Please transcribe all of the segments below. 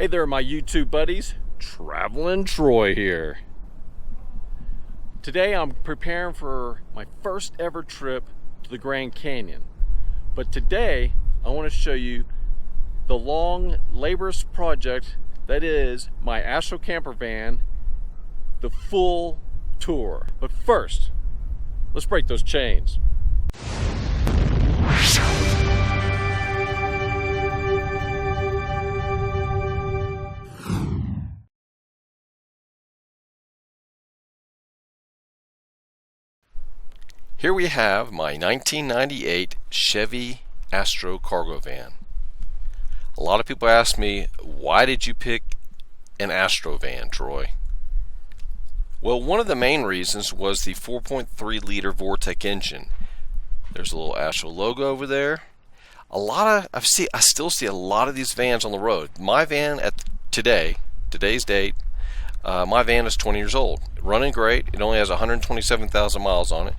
Hey there, my YouTube buddies. Traveling Troy here. Today I'm preparing for my first ever trip to the Grand Canyon. But today I want to show you the long, laborious project that is my Astro Camper Van, the full tour. But first, let's break those chains. Here we have my 1998 Chevy Astro cargo van. A lot of people ask me, why did you pick an Astro van, Troy? Well, one of the main reasons was the 4.3 liter Vortec engine. There's a little Astro logo over there. I still see a lot of these vans on the road. My van at today's date, my van is 20 years old. Running great. It only has 127,000 miles on it.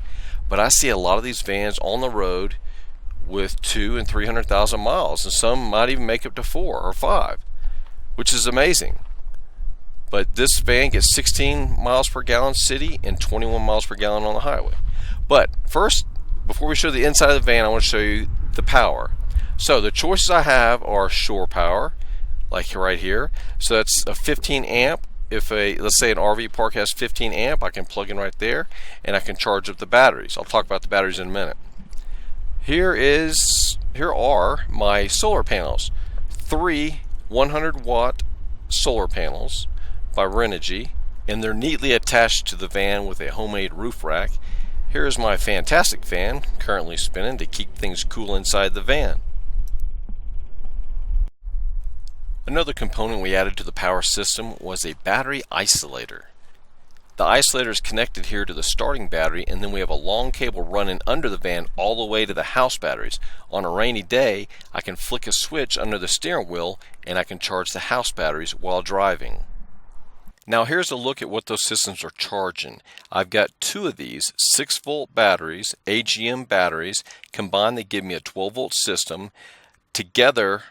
But I see a lot of these vans on the road with 200,000 and 300,000 miles, and some might even make up to 4 or 5, which is amazing. But this van gets 16 miles per gallon city and 21 miles per gallon on the highway. But first, before we show the inside of the van, I want to show you the power. So the choices I have are shore power, like right here. So that's a 15 amp. If let's say an RV park has 15 amp, I can plug in right there and I can charge up the batteries. I'll talk about the batteries in a minute. Here are my solar panels. 3 100-watt solar panels by Renogy, and they're neatly attached to the van with a homemade roof rack. Here's my fantastic fan currently spinning to keep things cool inside the van. Another component we added to the power system was a battery isolator. The isolator is connected here to the starting battery, and then we have a long cable running under the van all the way to the house batteries. On a rainy day, I can flick a switch under the steering wheel and I can charge the house batteries while driving. Now here's a look at what those systems are charging. I've got 2 of these 6-volt batteries, AGM batteries. Combined they give me a 12-volt system. Together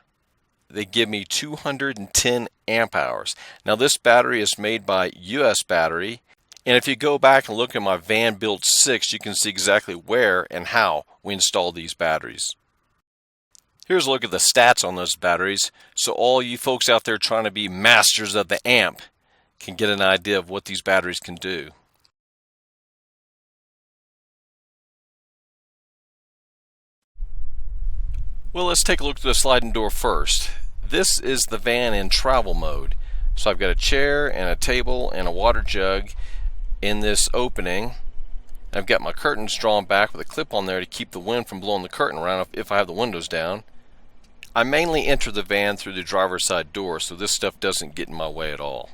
they give me 210 amp hours. Now this battery is made by US Battery, and if you go back and look at my Van Build 6, you can see exactly where and how we installed these batteries. Here's a look at the stats on those batteries, so all you folks out there trying to be masters of the amp can get an idea of what these batteries can do. Well, let's take a look at the sliding door first. This is the van in travel mode. So I've got a chair and a table and a water jug in this opening. I've got my curtains drawn back with a clip on there to keep the wind from blowing the curtain around if I have the windows down. I mainly enter the van through the driver's side door, so this stuff doesn't get in my way at all.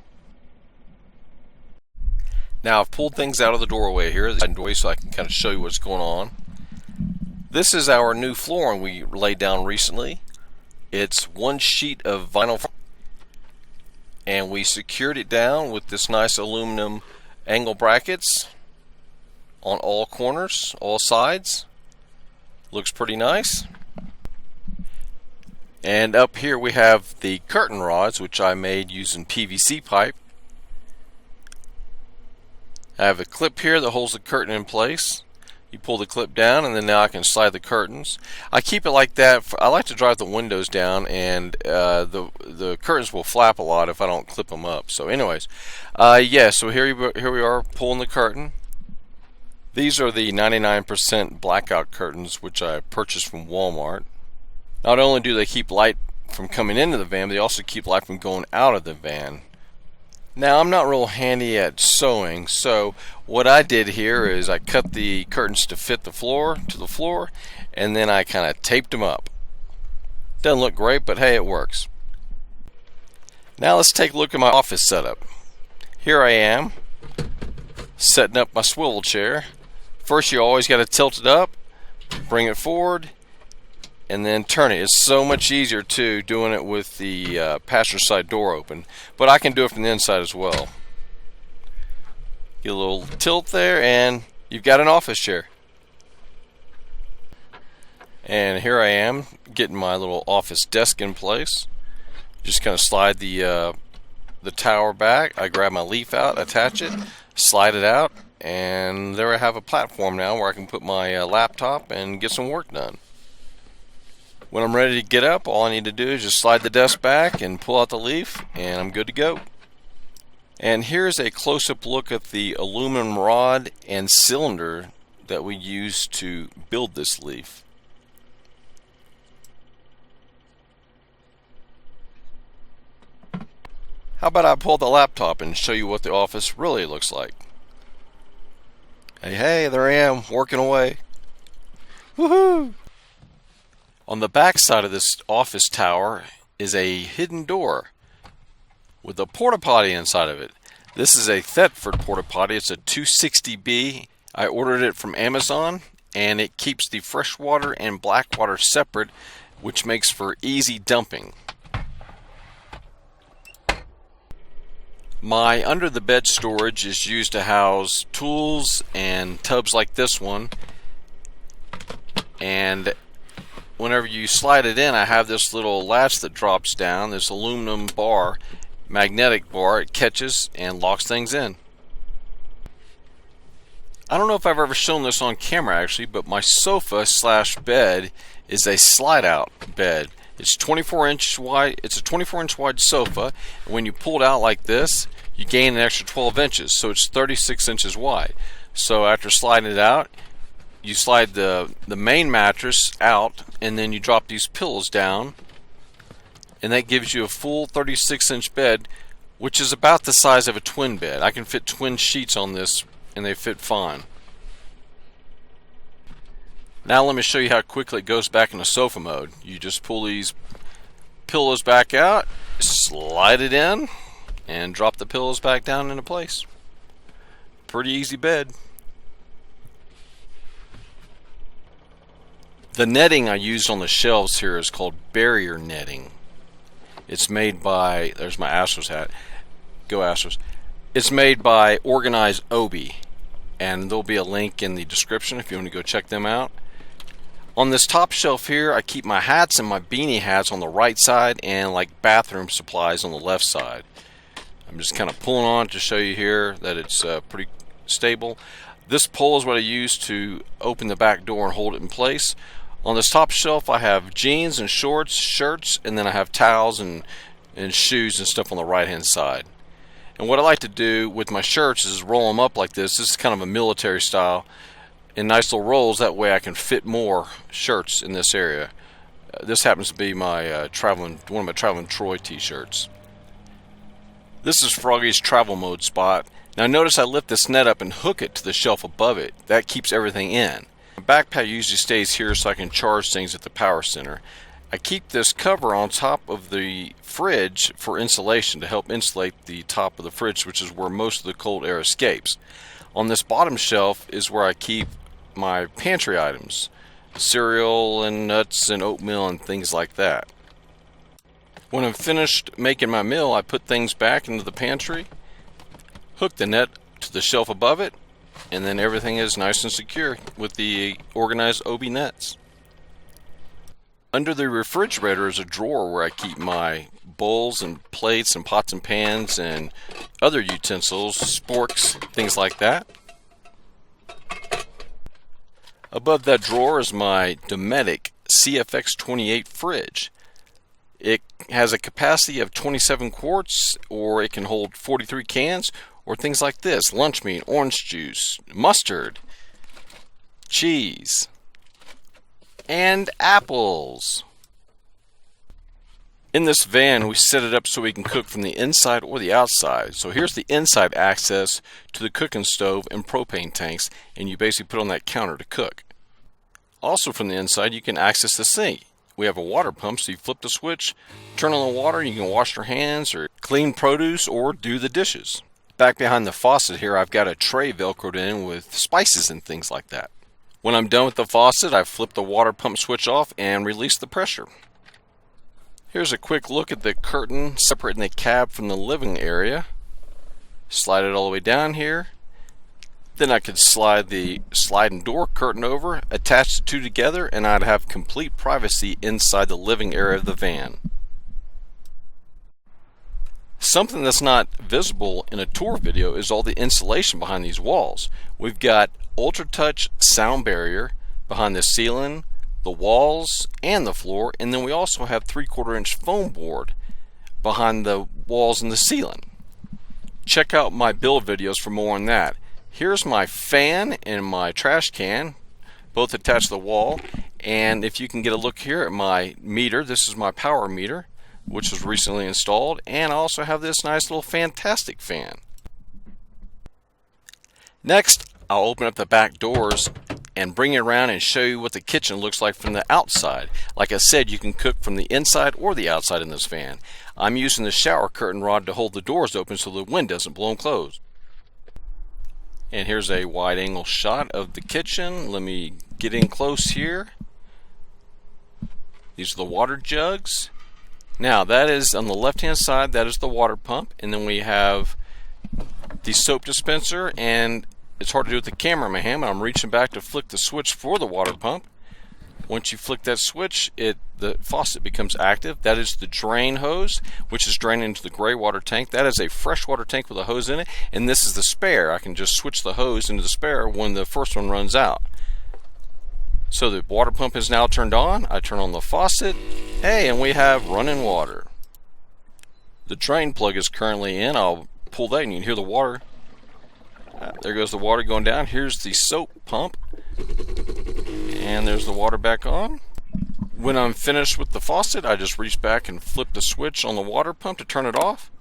Now I've pulled things out of the doorway here, so I can kind of show you what's going on. This is our new flooring we laid down recently. It's 1 sheet of vinyl, and we secured it down with this nice aluminum angle brackets on all corners, all sides. Looks pretty nice. And up here we have the curtain rods, which I made using PVC pipe. I have a clip here that holds the curtain in place. You pull the clip down, and then now I can slide the curtains. I keep it like that. I like to drive the windows down, and the curtains will flap a lot if I don't clip them up. So anyways, yeah, so here we are pulling the curtain. These are the 99% blackout curtains, which I purchased from Walmart. Not only do they keep light from coming into the van, they also keep light from going out of the van. Now I'm not real handy at sewing, so what I did here is I cut the curtains to fit the floor, and then I kind of taped them up. Doesn't look great, but hey, it works. Now let's take a look at my office setup. Here I am, setting up my swivel chair. First, you always got to tilt it up, bring it forward, and then turn it. It's so much easier too doing it with the passenger side door open, but I can do it from the inside as well. Get a little tilt there and you've got an office chair. And here I am getting my little office desk in place. Just kind of slide the tower back. I grab my leaf out, attach it, slide it out, and there I have a platform now where I can put my laptop and get some work done. When I'm ready to get up, all I need to do is just slide the desk back and pull out the leaf, and I'm good to go. And here's a close-up look at the aluminum rod and cylinder that we used to build this leaf. How about I pull the laptop and show you what the office really looks like? Hey, there I am, working away. Woohoo! On the back side of this office tower is a hidden door with a porta potty inside of it. This is a Thetford porta potty. It's a 260B. I ordered it from Amazon, and it keeps the fresh water and black water separate, which makes for easy dumping. My under the bed storage is used to house tools and tubs like this one, and whenever you slide it in, I have this little latch that drops down, this aluminum bar, magnetic bar. It catches and locks things in. I don't know if I've ever shown this on camera actually, but my sofa slash bed is a slide out bed. It's 24-inch wide. It's a 24-inch wide sofa. And when you pull it out like this, you gain an extra 12 inches, so it's 36 inches wide. So after sliding it out, you slide the main mattress out, and then you drop these pillows down, and that gives you a full 36-inch bed, which is about the size of a twin bed. I can fit twin sheets on this, and they fit fine. Now let me show you how quickly it goes back into sofa mode. You just pull these pillows back out, slide it in, and drop the pillows back down into place. Pretty easy bed. The netting I used on the shelves here is called barrier netting. It's made by, there's my Astros hat, go Astros. It's made by Organize Obi, and there'll be a link in the description if you want to go check them out. On this top shelf here, I keep my hats and my beanie hats on the right side, and like bathroom supplies on the left side. I'm just kind of pulling on to show you here that it's pretty stable. This pole is what I use to open the back door and hold it in place. On this top shelf I have jeans and shorts, shirts, and then I have towels and shoes and stuff on the right hand side. And what I like to do with my shirts is roll them up like this. This is kind of a military style, in nice little rolls. That way I can fit more shirts in this area. This happens to be my one of my traveling Troy t-shirts. This is Froggy's travel mode spot. Now notice I lift this net up and hook it to the shelf above it. That keeps everything in. My backpack usually stays here so I can charge things at the power center. I keep this cover on top of the fridge for insulation to help insulate the top of the fridge, which is where most of the cold air escapes. On this bottom shelf is where I keep my pantry items, cereal and nuts and oatmeal and things like that. When I'm finished making my meal, I put things back into the pantry, hook the net to the shelf above it, and then everything is nice and secure with the Organized Obi nets. Under the refrigerator is a drawer where I keep my bowls and plates and pots and pans and other utensils, sporks, things like that. Above that drawer is my Dometic CFX28 fridge. It has a capacity of 27 quarts, or it can hold 43 cans, or things like this: lunch meat, orange juice, mustard, cheese, and apples. In this van, we set it up so we can cook from the inside or the outside. So here's the inside access to the cooking stove and propane tanks, and you basically put on that counter to cook. Also from the inside, you can access the sink. We have a water pump, so you flip the switch, turn on the water, and you can wash your hands or clean produce or do the dishes. Back behind the faucet here, I've got a tray velcroed in with spices and things like that. When I'm done with the faucet, I flip the water pump switch off and release the pressure. Here's a quick look at the curtain separating the cab from the living area. Slide it all the way down here. Then I could slide the sliding door curtain over, attach the two together, and I'd have complete privacy inside the living area of the van. Something that's not visible in a tour video is all the insulation behind these walls. We've got Ultra Touch sound barrier behind the ceiling, the walls, and the floor, and then we also have 3/4 inch foam board behind the walls and the ceiling. Check out my build videos for more on that. Here's my fan and my trash can, both attached to the wall, and if you can get a look here at my meter, this is my power meter, which was recently installed, and I also have this nice little fantastic fan. Next, I'll open up the back doors and bring it around and show you what the kitchen looks like from the outside. Like I said, you can cook from the inside or the outside in this van. I'm using the shower curtain rod to hold the doors open so the wind doesn't blow them closed. And here's a wide angle shot of the kitchen. Let me get in close here. These are the water jugs. Now that is on the left hand side, that is the water pump, and then we have the soap dispenser, and it's hard to do with the camera in my hand, but I'm reaching back to flick the switch for the water pump. Once you flick that switch, the faucet becomes active. That is the drain hose, which is draining into the gray water tank. That is a freshwater tank with a hose in it, and this is the spare. I can just switch the hose into the spare when the first one runs out. So the water pump is now turned on. I turn on the faucet. Hey, and we have running water. The drain plug is currently in. I'll pull that and you can hear the water. There goes the water going down. Here's the soap pump. And there's the water back on. When I'm finished with the faucet, I just reach back and flip the switch on the water pump to turn it off.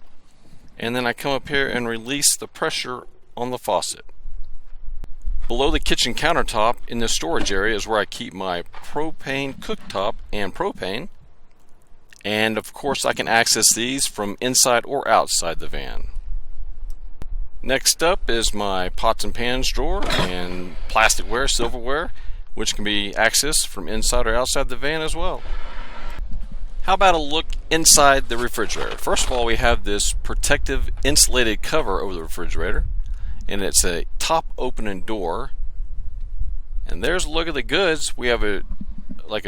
And then I come up here and release the pressure on the faucet. Below the kitchen countertop in the storage area is where I keep my propane cooktop and propane. And of course I can access these from inside or outside the van. Next up is my pots and pans drawer and plasticware, silverware, which can be accessed from inside or outside the van as well. How about a look inside the refrigerator? First of all, we have this protective insulated cover over the refrigerator, and it's a top opening door. And there's a look at the goods. We have a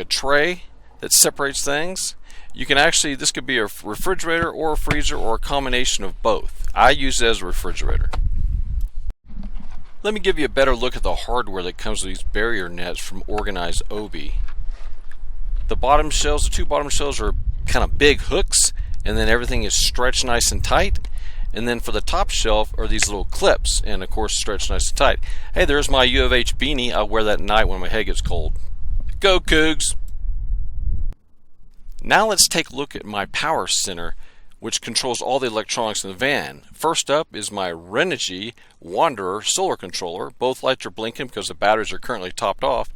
tray that separates things. You can actually, this could be a refrigerator or a freezer or a combination of both. I use it as a refrigerator. Let me give you a better look at the hardware that comes with these barrier nets from Organized Obi. The bottom shelves, the two bottom shelves are kind of big hooks, and then everything is stretched nice and tight. And then for the top shelf are these little clips, and of course stretched nice and tight. Hey, there's my U of H beanie. I wear that at night when my head gets cold. Go Cougs! Now let's take a look at my power center, which controls all the electronics in the van. First up is my Renogy Wanderer solar controller. Both lights are blinking because the batteries are currently topped off.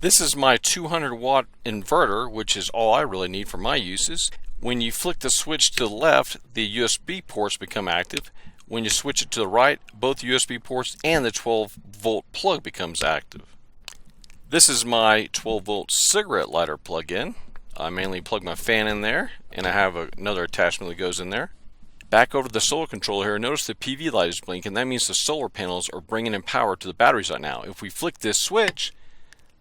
This is my 200 watt inverter, which is all I really need for my uses. When you flick the switch to the left, the USB ports become active. When you switch it to the right, both USB ports and the 12 volt plug becomes active. This is my 12 volt cigarette lighter plug-in. I mainly plug my fan in there, and I have another attachment that goes in there. Back over to the solar controller here, notice the PV light is blinking. That means the solar panels are bringing in power to the batteries right now. If we flick this switch,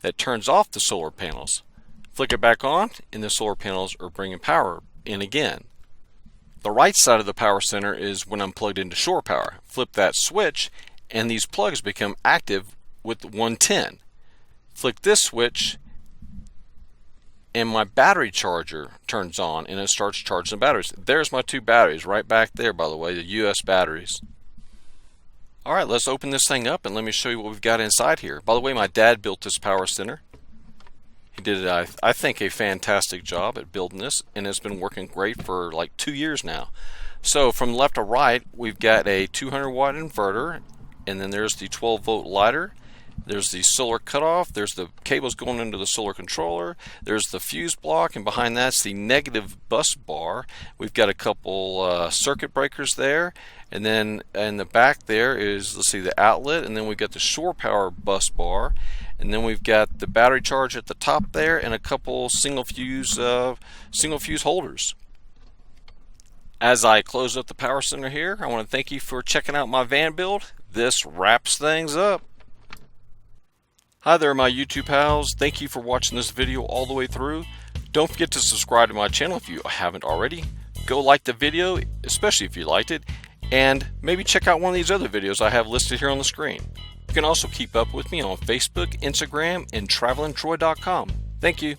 that turns off the solar panels. Flick it back on, and the solar panels are bringing power in again. The right side of the power center is when I'm plugged into shore power. Flip that switch, and these plugs become active with 110. Flick this switch, and my battery charger turns on and it starts charging the batteries. There's my two batteries right back there, by the way, the US batteries. Alright, let's open this thing up and let me show you what we've got inside here. By the way, my dad built this power center. He did, I think, a fantastic job at building this, and it's been working great for like 2 years now. So from left to right, we've got a 200 watt inverter, and then there's the 12 volt lighter. There's the solar cutoff, there's the cables going into the solar controller, there's the fuse block, and behind that's the negative bus bar. We've got a couple circuit breakers there, and then in the back there is, let's see, the outlet, and then we've got the shore power bus bar, and then we've got the battery charge at the top there, and a couple single fuse holders. As I close up the power center here, I want to thank you for checking out my van build. This wraps things up. Hi there, my YouTube pals. Thank you for watching this video all the way through. Don't forget to subscribe to my channel if you haven't already. go like the video, especially if you liked it, and maybe check out one of these other videos I have listed here on the screen. You can also keep up with me on Facebook, Instagram, and travelandtroy.com. Thank you.